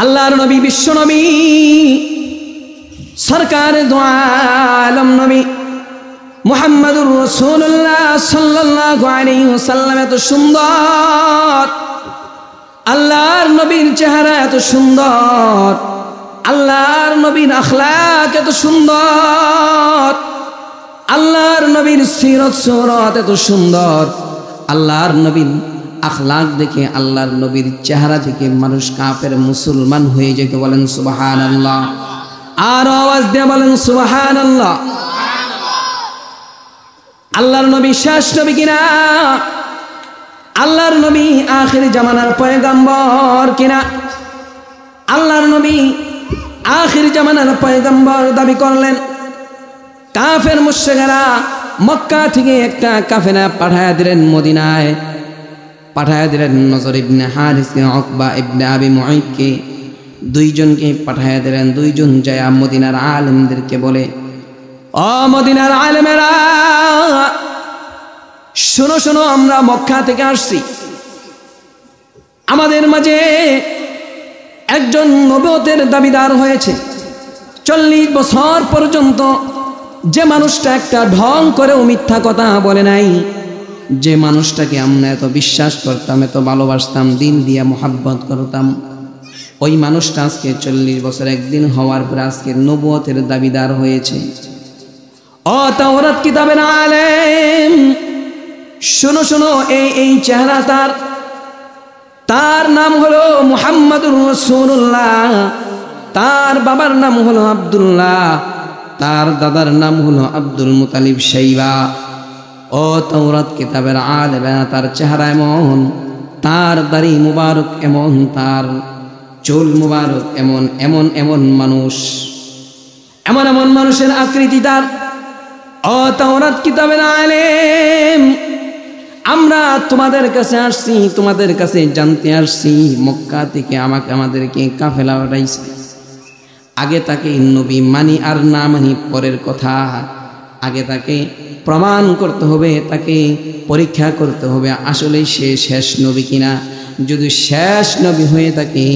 আল্লাহর নবী বিশ্ব নবী সরকার দো আলম নবী মুহাম্মদুর রাসূলুল্লাহ সাল্লাল্লাহু আলাইহি ওয়াসাল্লাম এত সুন্দর, আল্লাহর নবীর চেহারা এত সুন্দর, আল্লাহর নবীর আখলাক এত সুন্দর, আল্লাহর নবীর সিরত সুরত এত সুন্দর। আল্লাহর নবীর আখলাক দেখে, আল্লাহর নবীর চেহারা দেখে মানুষ কাফের মুসলমান হয়ে যেতে। বলেন সুবহানাল্লাহ, আর আওয়াজ দিয়ে বলেন সুবহানাল্লাহ। আল্লাহর নবী শেষ নবী কিনা? আল্লাহর নবী আখির জামানার পয়গম্বর কিনা? আল্লাহর নবী আখির জামানার পয়গম্বর দাবি করলেন। কাফের মুশরিকরা মক্কা থেকে একটা কাফেলা পাঠায় দিলেন মদিনায়, পাঠায় দিলেন নজর ইবনে হারিসকে, উকবা ইবনে আবি মুঈতকে, দুইজনকে পাঠায় দিলেন। দুইজন যায় মদিনার আলেমদেরকে বলে, ও মদিনার আলেমেরা, শোনো শোনো, আমরা মক্কা থেকে আসছি, আমাদের মাঝে একজন নবুয়তের দাবিদার হয়েছে। 40 বছর পর্যন্ত যে মানুষটা একটা ঢং করেও মিথ্যা কথা বলে নাই, যে মানুষটাকে আমরা এত বিশ্বাস করতাম, এত ভালোবাসতাম, দিন দিয়ে মোহাব্বত করতাম, ওই মানুষটা আজকে 40 বছর একদিন হওয়ার পর আজকে নবুয়তের দাবিদার হয়েছে। ও তাওরাত কিতাবের আলেম, শোনো শোনো, এই চেহারা তার নাম হলো মুহাম্মদুর রাসূলুল্লাহ, তার বাবার নাম হলো আব্দুল্লাহ, তার দাদার নাম হলো আব্দুল মুতালিব শাইবা। ও তাওরাত কিতাবের আলেমেরা, তার চেহারা এমন, তার দাড়ি মুবারক এমন, তার চুল মুবারক এমন, এমন এমন মানুষ, এমন এমন মানুষের আকৃতি তার। ও তাওরাত কিতাবের আলেম, আমরা তোমাদের কাছে আসছি, তোমাদের কাছে জানতে আসছি, মক্কা থেকে আমাদেরকে কাফেলা পাঠাইছে। আগে তাকে নবী মানি আর না মানি পরের কথা, আগে তাকে প্রমাণ করতে হবে, তাকে পরীক্ষা করতে হবে আসলে সে শেষ নবী কিনা। যদি শেষ নবী হয়ে থাকে,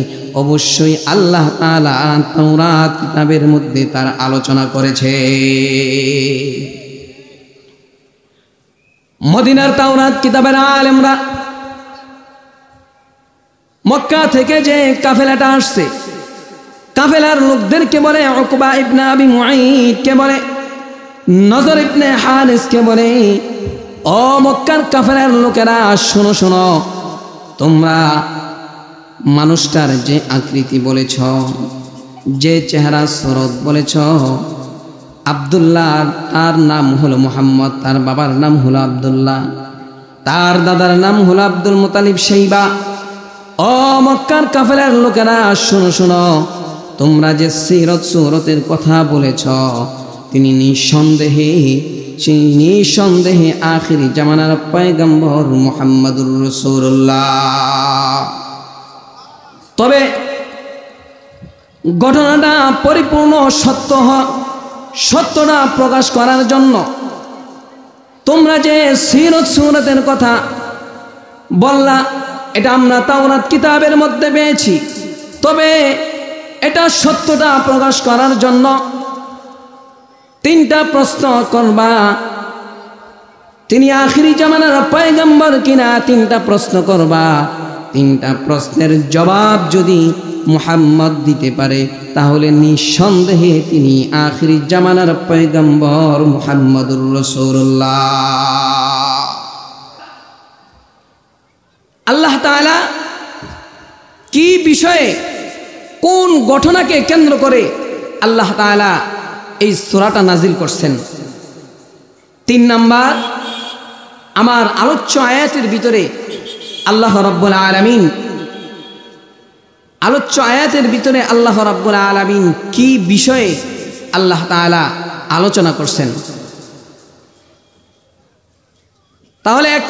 অবশ্যই আল্লাহ তাআলা তাওরাত কিতাবের মধ্যে তার আলোচনা করেছে। মদিনার তাওরাত কিতাবের আলেমরা মক্কা থেকে যে কাফেলাটা আসছে, কাফেলার লোকদেরকে বলে, উকবা ইবনে আবি মুঈতকে বলে, নজর ইবনে হারিসকে বলে, ও মক্কার কাফেলার লোকেরা, শোনো শোনো, তোমরা মানুষটার যে আকৃতি বলেছ, যে চেহারা সুরত বলেছ, আব্দুল্লাহ তার নাম হলো মুহাম্মদ, তার বাবার নাম হলো আব্দুল্লাহ, তার দাদার নাম হলো আব্দুল মুতালিব শাইবা। ও মক্কার কাফেলার লোকেরা, শোনো শোনো, তোমরা যে সিরত সুরতের কথা বলেছ, তিনি নিঃসন্দেহে আখিরি জামানার পয়গম্বর মুহাম্মদুর রাসূলুল্লাহ। তবে ঘটনাটা পরিপূর্ণ সত্যটা প্রকাশ করার জন্য তোমরা যে সিরত সুরতের কথা বললা, এটা আমরা তাওরাত কিতাবের মধ্যে পেয়েছি। তবে এটা সত্যটা প্রকাশ করার জন্য 3টা প্রশ্ন করবা, তিনি আখিরি জামানার পয়গম্বর কিনা 3টা প্রশ্ন করবা। 3টা প্রশ্নের জবাব যদি মুহাম্মদ দিতে পারে, তাহলে নিঃসন্দেহে তিনি আখিরি জামানার পয়গম্বর মুহাম্মদুর রাসূলুল্লাহ। আল্লাহ তাআলা কি বিষয়ে, কোন ঘটনাকে কেন্দ্র করে আল্লাহ তাআলা এই সূরাটা নাজিল করছেন? 3 নাম্বার, আমার আলোচ্য আয়াতের ভিতরে আল্লাহ রাব্বুল আলামিন, আলোচ্য আয়াতের ভিতরে আল্লাহ রাব্বুল আলামিন কি বিষয়ে আল্লাহ তাআলা আলোচনা করছেন। তাহলে 1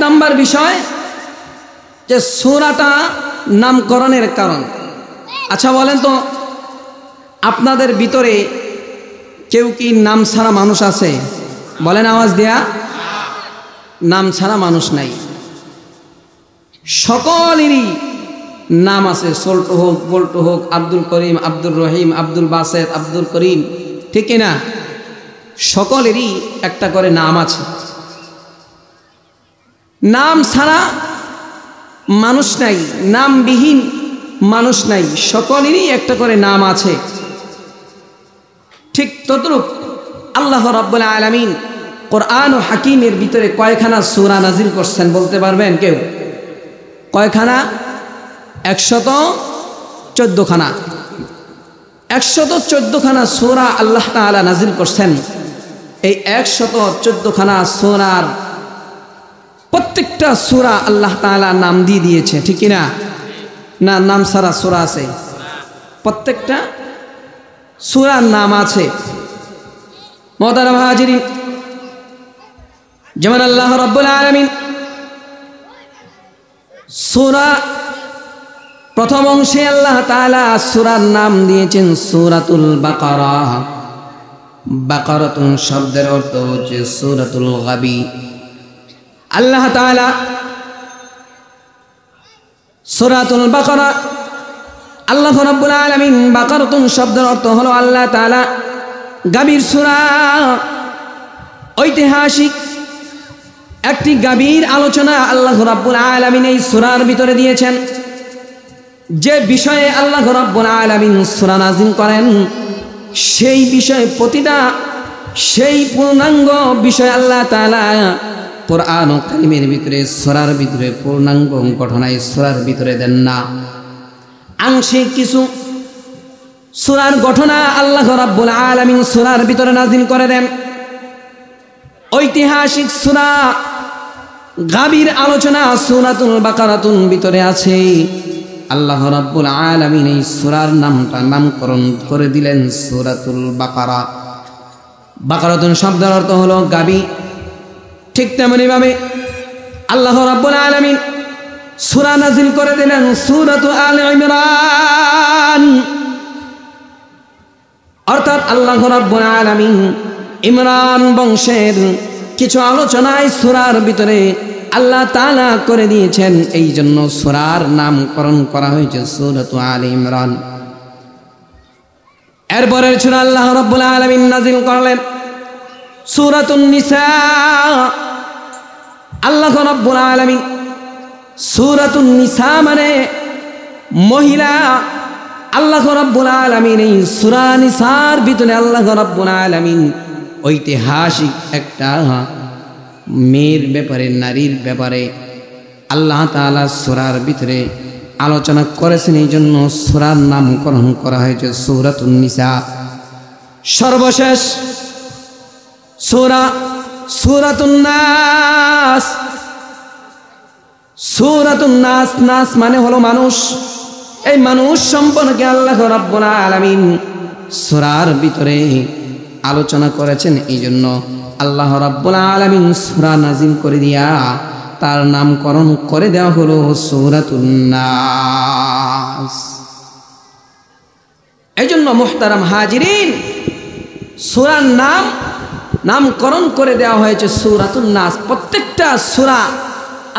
নাম্বার বিষয় যে সূরাটা নামকরণের কারণ। আচ্ছা বলেন তো, আপনাদের ভিতরে কেউ কি নাম ছাড়া মানুষ আছে? বলেন আওয়াজ দেয়া। নাম ছাড়া মানুষ নাই। সকলেরই নাম আছে, সল্টু হোক, বল্টু হোক, আব্দুল করিম, আব্দুল রহিম, আব্দুল বাসেত, আব্দুল করিম, ঠিক না? সকলেরই একটা করে নাম আছে। নাম ছাড়া মানুষ নাই, নামবিহীন মানুষ নাই, সকলেরই একটা করে নাম আছে। ঠিক তদ্রূপ আল্লাহ রাব্বুল আলামিন কোরআন ও হাকিমের ভিতরে কয়খানা সূরা নাজিল করছেন বলতে পারবেন কেউ? কয়খানা? 114 খানা। 114 খানা সূরা আল্লাহ তাআলা নাজিল করছেন। এই 114 খানা সূরার প্রত্যেকটা সূরা আল্লাহ তাআলা নাম দিয়ে দিয়েছে, ঠিক না? না নাম ছাড়া সূরা আছে? প্রত্যেকটা সূরার নাম আছে। মুহতারাম হাজিরিন, যেমন আল্লাহ রাব্বুল আলামিন সূরা প্রথম অংশে আল্লাহ তাআলা সূরার নাম দিয়েছেন সূরাতুল বাকারা। বাকারাতুন শব্দের অর্থ হচ্ছে সূরাতুল গাবি। আল্লাহ তাআলা সূরাতুল বাকারা, আল্লাহ রাব্বুল আলামিন বাকারাতুন শব্দের অর্থ হলো আল্লাহ তাআলা গাবির সূরা। ঐতিহাসিক একটি গাবির আলোচনা আল্লাহ রাব্বুল আলামিন এই সূরার ভিতরে দিয়েছেন। যে বিষয়ে আল্লাহ রাব্বুল আলামিন সূরা নাযিল করেন সেই বিষয়ে প্রতিটা সেই পূর্ণাঙ্গ বিষয় আল্লাহ তাআলা কোরআন ও কারিমের ভিতরে সূরার ভিতরে পূর্ণাঙ্গ ঘটনায় সূরার ভিতরে দেন না। আংশিক কিছু সূরার ঘটনা আল্লাহ রাব্বুল আলামিন সূরার ভিতরে নাযিল করে দেন। ঐতিহাসিক সূরা গাবির আলোচনা সূরাতুল বাকারাতুন ভিতরে আছে। আল্লাহ রাব্বুল আলামিন এই সূরার নামকরণ করে দিলেন সূরাতুল বাকারা। বাকারাতুন শব্দের অর্থ হলো গাবি। ঠিক তেমনি ভাবে আল্লাহ রাব্বুল আলামিন সূরা নাযিল করে দিলেন সূরাতু আলে ইমরান। অর্থাৎ আল্লাহ রাব্বুল আলামিন ইমরান বংশের কিছু আলোচনায় সূরার ভিতরে আল্লাহ তাআলা করে দিয়েছেন। এই জন্য সূরার নামকরণ করা হয়েছে সূরাতু আলে ইমরান। এরপরের সূরা আল্লাহ রাব্বুল আলামিন নাযিল করলেন সূরাতুন নিসা। আল্লাহ রাব্বুল আলামিন সূরাতুন নিসা মানে মহিলা। আল্লাহ রাব্বুল আলামিন এই সূরা নিসার ভিতরে আল্লাহ রাব্বুল আলামিন ঐতিহাসিক একটা মেয়ের ব্যাপারে, নারীর ব্যাপারে আল্লাহ তাআলা সূরার ভিতরে আলোচনা করেছেন। এই জন্য সূরার নামকরণ করা হয়েছে সূরাতুন নিসা। সর্বশেষ সূরা সূরাতুন নাস। সূরাতুন নাস, নাস মানে হলো মানুষ। এই মানুষ সম্পর্কে আল্লাহ রাব্বুল আলামিন সূরার ভিতরে আলোচনা করেছেন। এই জন্য আল্লাহ রাব্বুল আলামিন সূরা নাযিল করে দিয়া তার নামকরণ করে দেওয়া হলো সূরাতুন নাস। এই জন্য মুহতারাম হাজিরিন, সূরার নামকরণ করে দেওয়া হয়েছে সূরাতুন নাস। প্রত্যেকটা সূরা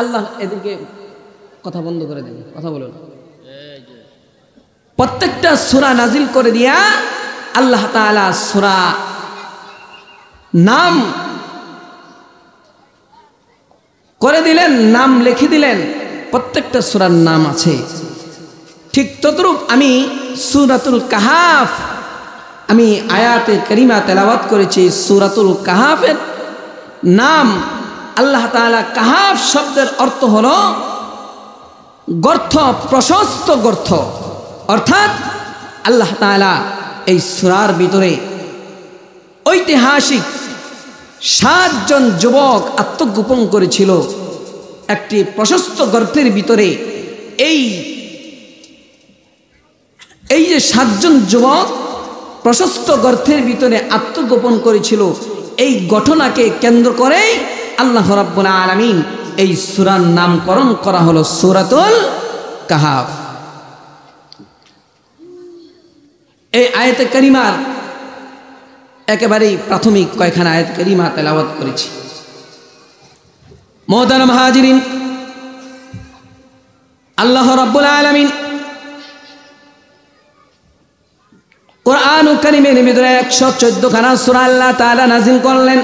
আল্লাহ, এদিকে কথা বন্ধ করে দেন, কথা বলুন। প্রত্যেকটা সূরা নাযিল করে দিয়া আল্লাহ তাআলা সূরা নাম করে দিলেন, নাম লিখে দিলেন। প্রত্যেকটা সূরার নাম আছে। ঠিক তদ্রূপ আমি সূরাতুল কাহাফ, আমি আয়াতে কারিমা তেলাওয়াত করেছি। সূরাতুল কাহাফের নাম আল্লাহ তাআলা, কাহাফ শব্দের অর্থ হলো গর্ত, প্রশস্ত গর্ত। অর্থাৎ আল্লাহ তাআলা এই সূরার ভিতরে ঐতিহাসিক 7 জন যুবক আত্মগোপন করেছিল একটি প্রশস্ত গর্তের ভিতরে। এই যে 7 জন যুবক প্রশস্ত গর্তের ভিতরে আত্মগোপন করেছিল, এই ঘটনাকে কেন্দ্র করে আল্লাহ রাব্বুল আলামিন এই সূরার নামকরণ করা হলো সূরাতুল কাহাফ। এই আয়াতে কারিমার একেবারেই প্রাথমিক কয়েকখানা আয়াত কারিমা তেলাওয়াত করেছি। মুহতারাম হাজিরিন, আল্লাহ রাব্বুল আলামিন কুরআন কারীমের ভিতরে 114 খানা সূরা আল্লাহ তাআলা নাযিল করলেন।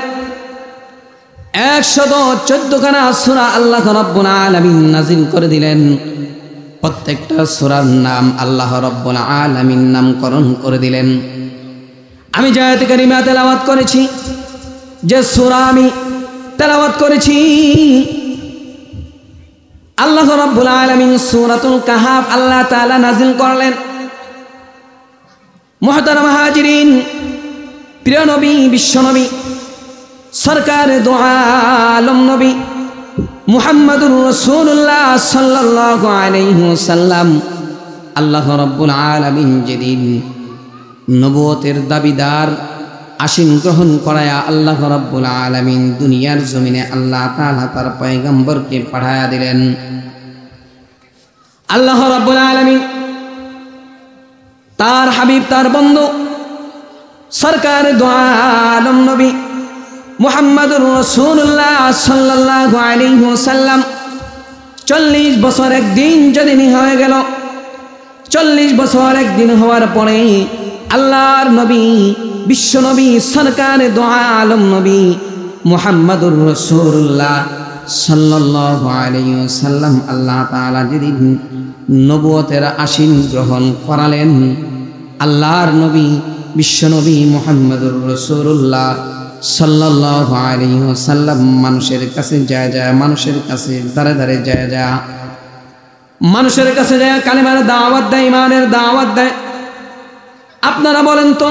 114 খানা সূরা আল্লাহ রাব্বুল আলামিন নাযিল করে দিলেন। প্রত্যেকটা সূরার নাম আল্লাহ রাব্বুল আলামিন নামকরণ করে দিলেন। আমি যে আয়াত কারিমা তেলাওয়াত করেছি, যে সূরা আমি তেলাওয়াত করেছি, আল্লাহ রাব্বুল আলামিন সূরাতুল কাহাফ আল্লাহ তাআলা নাযিল করলেন। মুহতারাম হাজিরিন, প্রিয় নবী, বিশ্ব নবী, সরকার দু আলম নবী মুহাম্মাদুর রাসূলুল্লাহ সাল্লাল্লাহু আলাইহি ওয়াসাল্লাম, আল্লাহ রাব্বুল আলামিন যেদিন নবুয়তের দাবিদার আসীন গ্রহণ করায়া আল্লাহ রাব্বুল আলামিন দুনিয়ার জমিনে আল্লাহ তাআলা তার পয়গম্বরকে পাঠায়া দিলেন। আল্লাহ রাব্বুল আলামিন তার হাবিব, তার বন্ধু, সরকার দু আলম নবী মুহাম্মাদুর রাসূলুল্লাহ সাল্লাল্লাহু আলাইহি ওয়াসাল্লাম 40 বছর একদিন যেদিন হয়ে গেল, 40 বছর একদিন হওয়ার পরে আল্লাহর নবী, বিশ্ব নবী, সরকার দু আলম নবী মুহাম্মাদুর রাসূলুল্লাহ সাল্লাল্লাহু আলাইহি ওয়াসাল্লাম আল্লাহ তাআলা যেদিন নবুয়তের আসীন গ্রহণ করালেন, আল্লাহর নবী, বিশ্ব নবী মুহাম্মাদুর রাসূলুল্লাহ সাল্লাল্লাহু আলাইহি ওয়াসাল্লাম মানুষের কাছে যায়, মানুষের কাছে দাঁড়ে দাঁড়ে যায়, মানুষের কাছে যায় কালিমার দাওয়াত দেয়, ইমানের দাওয়াত দেয়। আপনারা বলেন তো,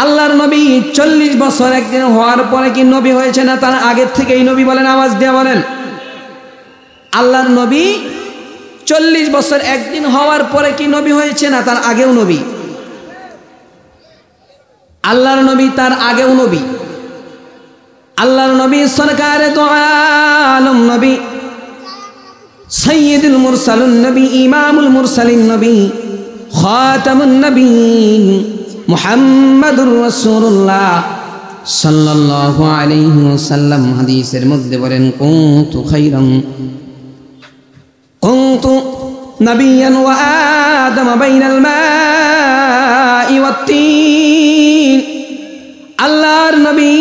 আল্লাহর নবী 40 বছর একদিন হওয়ার পরে কি নবী হয়েছে না তার আগের থেকেই নবী? বলেন, আওয়াজ দিয়ে বলেন। আল্লাহর নবী 40 বছর একদিন হওয়ার পরে কি নবী হয়েছে না তার আগেও নবী? আল্লাহর নবী তার আগেও নবী। আল্লাহর নবী সরকারে দু আলম নবী, সাইয়্যিদুল মুরসালিন নবী, ইমামুল মুরসালিন নবী, খাতামুন নবীন মুহাম্মাদুর রাসূলুল্লাহ সাল্লাল্লাহু আলাইহি ওয়াসাল্লাম হাদিসের মধ্যে বলেন, কুনতু নবিয়ান ওয়া আদম বাইনাল মাই ওয়াত-তিন। আল্লাহর নবী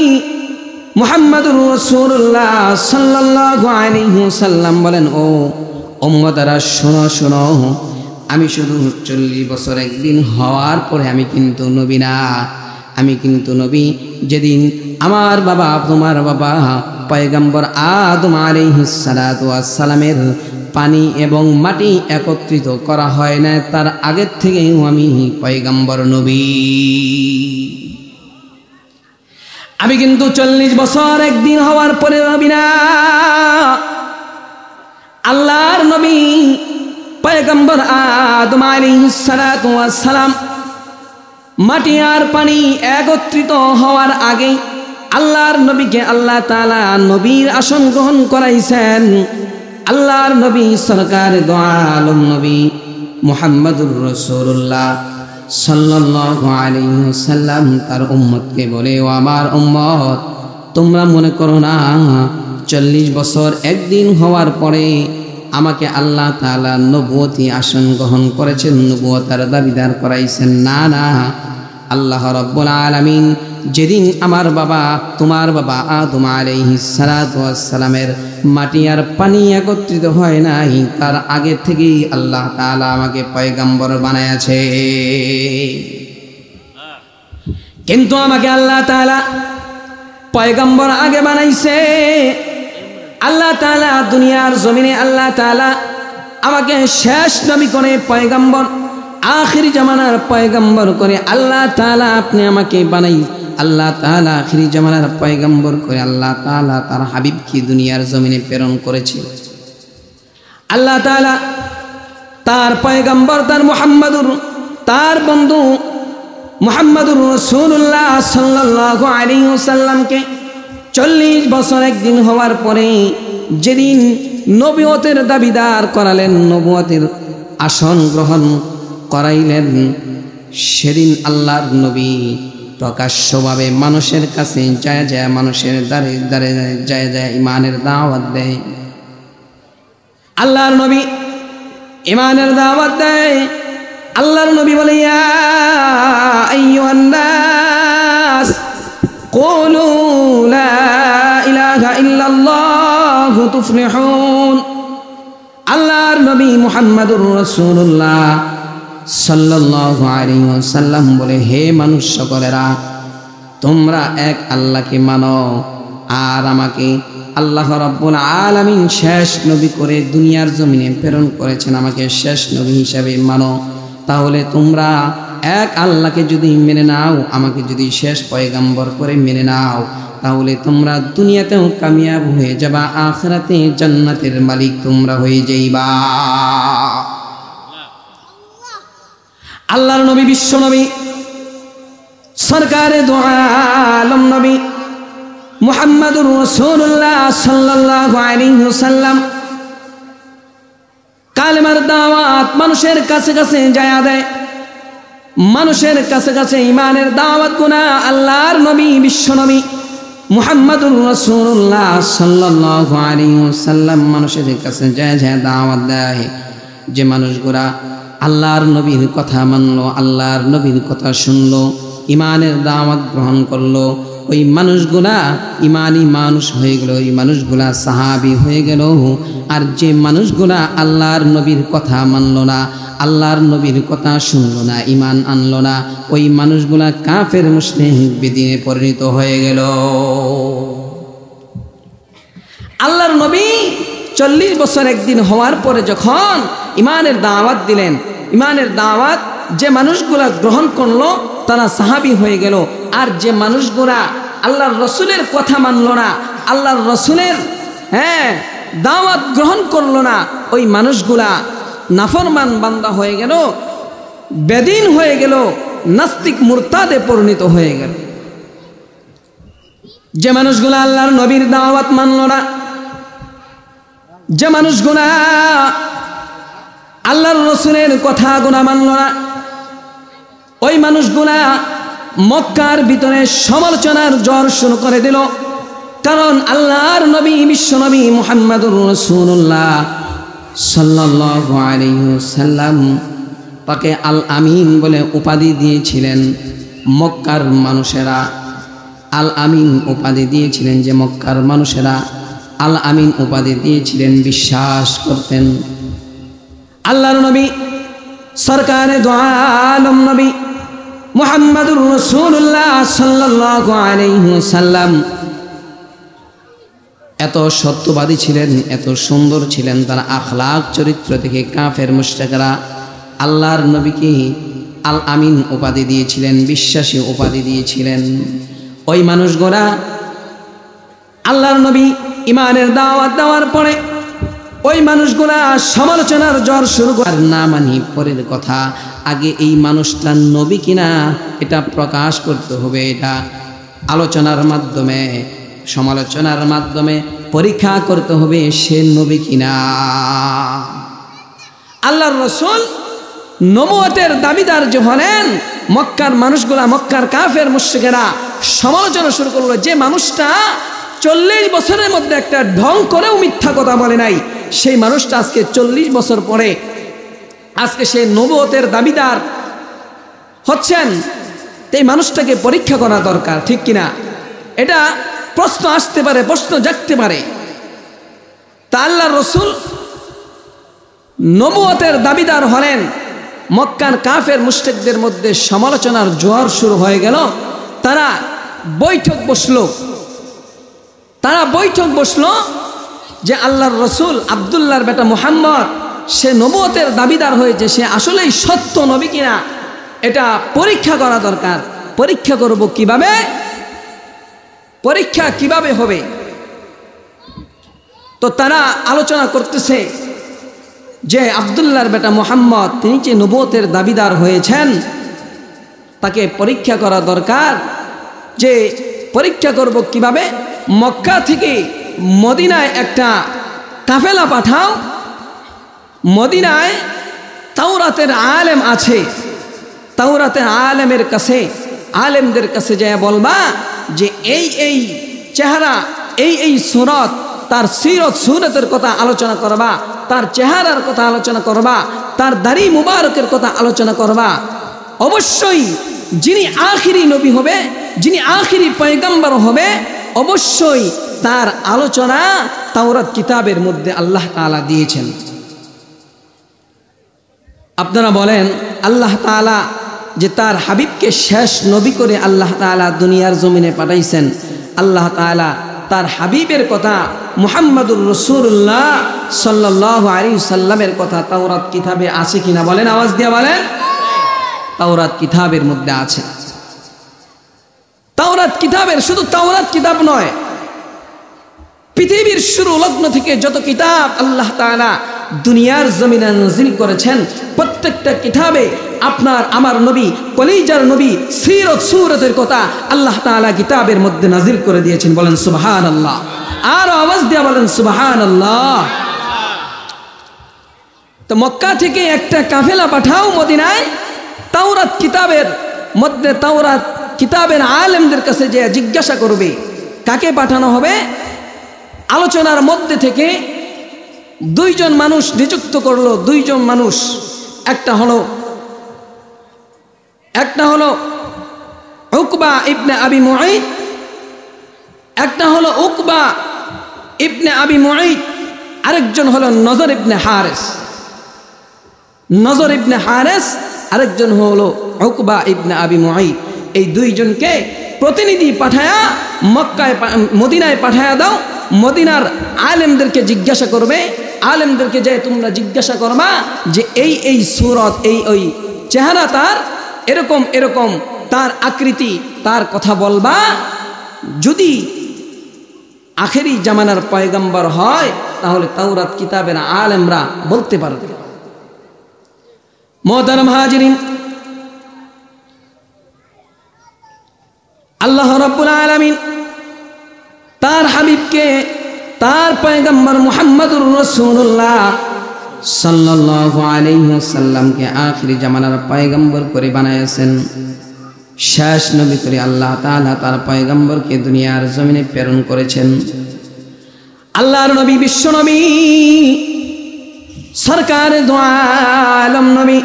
মুহাম্মাদুর রাসূলুল্লাহ সাল্লাল্লাহু আলাইহি ওয়াসাল্লাম বলেন, ও উম্মতরা শোনো শোনো, আমি শুধু 40 বছর একদিন হওয়ার পরে আমি কিন্তু নবী না। আমি কিন্তু নবী যেদিন আমার বাবা, তোমার বাবা পয়গম্বর আদম আলাইহিস সালাতু ওয়াস সালামের পানি এবং মাটি একত্রিত করা হয় না, তার আগের থেকেই আমি পয়গম্বর নবী। আমি কিন্তু 40 বছর একদিন হওয়ার পরে নবী না। আল্লাহর নবী পয়গম্বর আদম আলাইহিস সালাতু ওয়াস সালাম মাটি আর পানি একত্রিত হওয়ার আগে আল্লাহর নবীকে আল্লাহ তাআলা নবীর আসন গ্রহণ করাইছেন। আল্লাহর নবী সরকার দু আলম নবী মুহাম্মাদুর রাসূলুল্লাহ সাল্লাল্লাহু আলাইহি ওয়াসাল্লাম তার উম্মতকে বলে, ও আমার উম্মত, তোমরা মনে করো না 40 বছর একদিন হওয়ার পরে আমাকে আল্লাহ তাআলা নবুয়তি আসন গ্রহণ করেছেন, নবুয়তার দাবিদার করাইছেন। না না, আল্লাহ রাব্বুল আলামিন যেদিন আমার বাবা, তোমার বাবা আদম আলাইহিস সালাতু ওয়াস সালামের মাটি আর পানি একত্রিত হয় নাই, তার আগে থেকেই আল্লাহ তাআলা আমাকে পয়গম্বর বানায়াছে। কিন্তু আমাকে আল্লাহ তাআলা পয়গম্বর আগে বানাইছে। আল্লাহ তাআলা দুনিয়ার জমিনে আল্লাহ তাআলা আমাকে শেষ নবী করে পয়গম্বর, আখিরি জামানার পয়গম্বর করে আল্লাহ তাআলা আপনি আমাকে বানাই। আল্লাহ তাআলা আখিরি জামানার পয়গম্বর করে আল্লাহ তাআলা তার হাবিবকে দুনিয়ার জমিনে প্রেরণ করেছে। আল্লাহ তাআলা তার পয়গম্বর, তার মুহাম্মাদুর, তার বন্ধু মুহাম্মাদুর রাসূলুল্লাহ সাল্লাল্লাহু আলাইহি ওয়াসাল্লামকে 40 বছর একদিন হওয়ার পরে যেদিন নবুয়তের দাবিদার করালেন, নবুয়তের আসন গ্রহণ করাইলেন, সেদিন আল্লাহর নবী প্রকাশ্যভাবে মানুষের কাছে যায় যায়, মানুষের দ্বারে দ্বারে যায় যায় ইমানের দাওয়াত দেয়। আল্লাহর নবী ইমানের দাওয়াত দেয়। আল্লাহর নবী বলে ইয়া আইয়ুহান নাস কুলু লা ইলাহা ইল্লাল্লাহু তুফলিহুন। আল্লাহর নবী মুহাম্মাদুর রাসূলুল্লাহ সাল্লাল্লাহু আলাইহি ওয়াসাল্লাম বলে, হে মানুষ সকলেরা, তোমরা এক আল্লাহকে মানো আর আমাকে আল্লাহ রাব্বুল আলামিন শেষ নবী করে দুনিয়ার জমিনে প্রেরণ করেছেন, আমাকে শেষ নবী হিসাবে মানো। তাহলে তোমরা এক আল্লাহকে যদি মেনে নাও, আমাকে যদি শেষ পয়গম্বর করে মেনে নাও, তাহলে তোমরা দুনিয়াতেও কামিয়াব হয়ে যাবা, আখিরাতে জান্নাতের মালিক তোমরা হয়ে যাইবা। আল্লাহর নবী বিশ্ব নবী সরকারে দু আলম নবী মুহাম্মাদুর রাসূলুল্লাহ সাল্লাল্লাহু আলাইহি ওয়াসাল্লাম কালেমার দাওয়াত মানুষের কাছে কাছে যায় দেয়, মানুষের কাছে কাছে ইমানের দাওয়াত গুনা আল্লাহর নবী বিশ্ব নবী মুহাম্মাদুর রাসূলুল্লাহ সাল্লাল্লাহু আলাইহি ওয়াসাল্লাম মানুষের কাছে যায় যায় দাওয়াত দেয়। যে মানুষগুলা আল্লাহর নবীর কথা মানলো, আল্লাহর নবীর কথা শুনলো, ইমানের দাওয়াত গ্রহণ করলো, ওই মানুষগুলা ইমানি মানুষ হয়ে গেল, ওই মানুষগুলা সাহাবী হয়ে গেল। আর যে মানুষগুলা আল্লাহর নবীর কথা মানলো না, আল্লাহর নবীর কথা শুনলো না, ইমান আনলো না, ওই মানুষগুলা কাফের মুশরিক বেদিনে পরিণত হয়ে গেল। আল্লাহর নবী 40 বছর একদিন হওয়ার পরে যখন ইমানের দাওয়াত দিলেন, ইমানের দাওয়াত যে মানুষগুলা গ্রহণ করলো তারা সাহাবী হয়ে গেল। আর যে মানুষগুলা আল্লাহর রসুলের কথা মানলো না, আল্লাহর রসুলের দাওয়াত গ্রহণ করলো না, ওই মানুষগুলা নাফরমান বান্দা হয়ে গেল, বেদিন হয়ে গেল, নাস্তিক মুরতাদে পরিণত হয়ে গেল। যে মানুষগুলা আল্লাহর নবীর দাওয়াত মানলো না, যে মানুষগুলা আল্লাহর রসুলের কথাগুলা মানলো না, ওই মানুষগুলা মক্কার ভিতরে সমালোচনার জ্বর শুরু করে দিল। কারণ আল্লাহর নবী বিশ্ব নবী মুহাম্মাদুর রাসূলুল্লাহ সাল্লাল্লাহু আলাইহি ওয়াসাল্লাম তাকে আল আমিন বলে উপাধি দিয়েছিলেন। মক্কার মানুষেরা আল আমিন উপাধি দিয়েছিলেন, যে মক্কার মানুষেরা আল আমিন উপাধি দিয়েছিলেন, বিশ্বাস করতেন। আল্লাহর নবী সরকারে দু আলম নবী মুহাম্মাদুর রাসূলুল্লাহ সাল্লাল্লাহু আলাইহি ওয়াসাল্লাম এত সত্যবাদী ছিলেন, এত সুন্দর ছিলেন, তার আখলাক চরিত্র দেখে কাফের মুশরিকরা আল্লাহর নবীকে আল আমিন উপাধি দিয়েছিলেন, বিশ্বাসী উপাধি দিয়েছিলেন। ওই মানুষগুলা আল্লাহর নবী ইমানের দাওয়াত দেওয়ার পরে ওই মানুষগুলা সমালোচনার জ্বর শুরু করে। না মানি পরের কথা, আগে এই মানুষটা নবী কিনা এটা প্রকাশ করতে হবে, এটা আলোচনার মাধ্যমে সমালোচনার মাধ্যমে পরীক্ষা করতে হবে সে নবী কিনা। আল্লাহর রাসূল নবুয়তের দাবিদার যে হলেন, মক্কার মানুষগুলা মক্কার কাফের মুশরিকেরা সমালোচনা শুরু করলো। যে মানুষটা 40 বছরের মধ্যে একটা ঢং করেও মিথ্যা কথা বলে নাই, সেই মানুষটা আজকে 40 বছর পরে আজকে সে নবুয়তের দাবিদার হচ্ছেন। এই মানুষটাকে পরীক্ষা করা দরকার, ঠিক কিনা? এটা প্রশ্ন আসতে পারে, প্রশ্ন জাগতে পারে। তা আল্লাহর রাসূল নবুয়তের দাবিদার হলেন, মক্কার কাফের মুশরিকদের মধ্যে সমালোচনার জোয়ার শুরু হয়ে গেল। তারা বৈঠক বসলো যে আল্লাহর রাসূল আব্দুল্লাহর বেটা মুহাম্মদ সে নবুয়তের দাবিদার হয়েছে, সে আসলেই সত্য নবী কিনা এটা পরীক্ষা করা দরকার। পরীক্ষা করব কিভাবে? পরীক্ষা কিভাবে হবে? তো তারা আলোচনা করতেছে যে আব্দুল্লাহর বেটা মুহাম্মদ তিনি যে নবুয়তের দাবিদার হয়েছেন, তাকে পরীক্ষা করা দরকার। যে পরীক্ষা করব কিভাবে? মক্কা থেকে মদিনায় একটা কাফেলা পাঠাও, মদিনায় তাওরাতের আলেম আছে, তাওরাতের আলেমের কাছে, আলেমদের কাছে যায় বলবা যে এই চেহারা, এই সুরত, তার সিরত সুরতের কথা আলোচনা করবা, তার চেহারার কথা আলোচনা করবা, তার দাড়ি মুবারকের কথা আলোচনা করবা। অবশ্যই যিনি আখিরি নবী হবে, যিনি আখিরি পয়গম্বর হবে, অবশ্যই তার আলোচনা তাওরাত কিতাবের মধ্যে আল্লাহ তাআলা দিয়েছেন। আপনারা বলেন আল্লাহ তাআলা যে তার হাবিবকে শেষ নবী করে আল্লাহ তাআলা দুনিয়ার জমিনে পাঠাইছেন, আল্লাহ তাআলা তার হাবিবের কথা মুহাম্মাদুর রাসূলুল্লাহ সাল্লাল্লাহু আলাইহি সাল্লামের কথা তাওরাত কিতাবে আছে কিনা বলেন, আওয়াজ দিয়ে বলেন। তাওরাত কিতাবের মধ্যে আছে। তাওরাত কিতাবের, শুধু তাওরাত কিতাব নয়, পৃথিবীর শুরু লগ্ন থেকে যত কিতাব আল্লাহ তাআলা দুনিয়ার জমিনে নাযিল করেছেন, প্রত্যেকটা কিতাবে আপনার আমার নবী, কলিজার নবী সিরত সুরতের কথা আল্লাহ তাআলা কিতাবের মধ্যে নাযিল করে দিয়েছেন। বলেন সুবহানাল্লাহ, আর আওয়াজ দিয়ে বলেন সুবহানাল্লাহ। তো মক্কা থেকে একটা কাফেলা পাঠাও মদিনায়, তাওরাত কিতাবের মধ্যে, তাওরাত কিতাবের আলেমদের কাছে যে জিজ্ঞাসা করবে কাকে পাঠানো হবে। আলোচনার মধ্যে থেকে দুইজন মানুষ নিযুক্ত করলো, দুইজন মানুষ, একটা হলো উকবা ইবনে আবি মুঈত, একটা হলো উকবা ইবনে আবি মুঈত, আরেকজন হলো নজর ইবনে হারিস। নজর ইবনে হারিস আরেকজন হলো উকবা ইবনে আবি মুঈত। এই দুইজনকে প্রতিনিধি পাঠায়া মক্কায় মদিনায় পাঠায়া দাও। মদিনার আলেমদেরকে জিজ্ঞাসা করবে, আলেমদেরকে যে তোমরা জিজ্ঞাসা করবা যে এই এই সূরত, এই ওই চেহারা তার, এরকম এরকম তার আকৃতি, তার কথা বলবা। যদি আখেরি জামানার পয়গম্বর হয় তাহলে তাওরাত কিতাবের আলেমরা বলতে পারবে। মুহতারাম হাজিরিন, আল্লাহ রাব্বুল আলামিন তার হাবিবকে, তার পয়গম্বর মুহাম্মাদুর রাসূলুল্লাহ সাল্লাল্লাহু আলাইহি ওয়াসাল্লামকে আখিরি জামানার পয়গম্বর করে বানাইছেন, শেষ নবী করে আল্লাহ তাআলা তার পয়গম্বরকে দুনিয়ার জমিনে প্রেরণ করেছেন। আল্লাহর নবী, বিশ্ব নবী, সরকার দু আলম নবী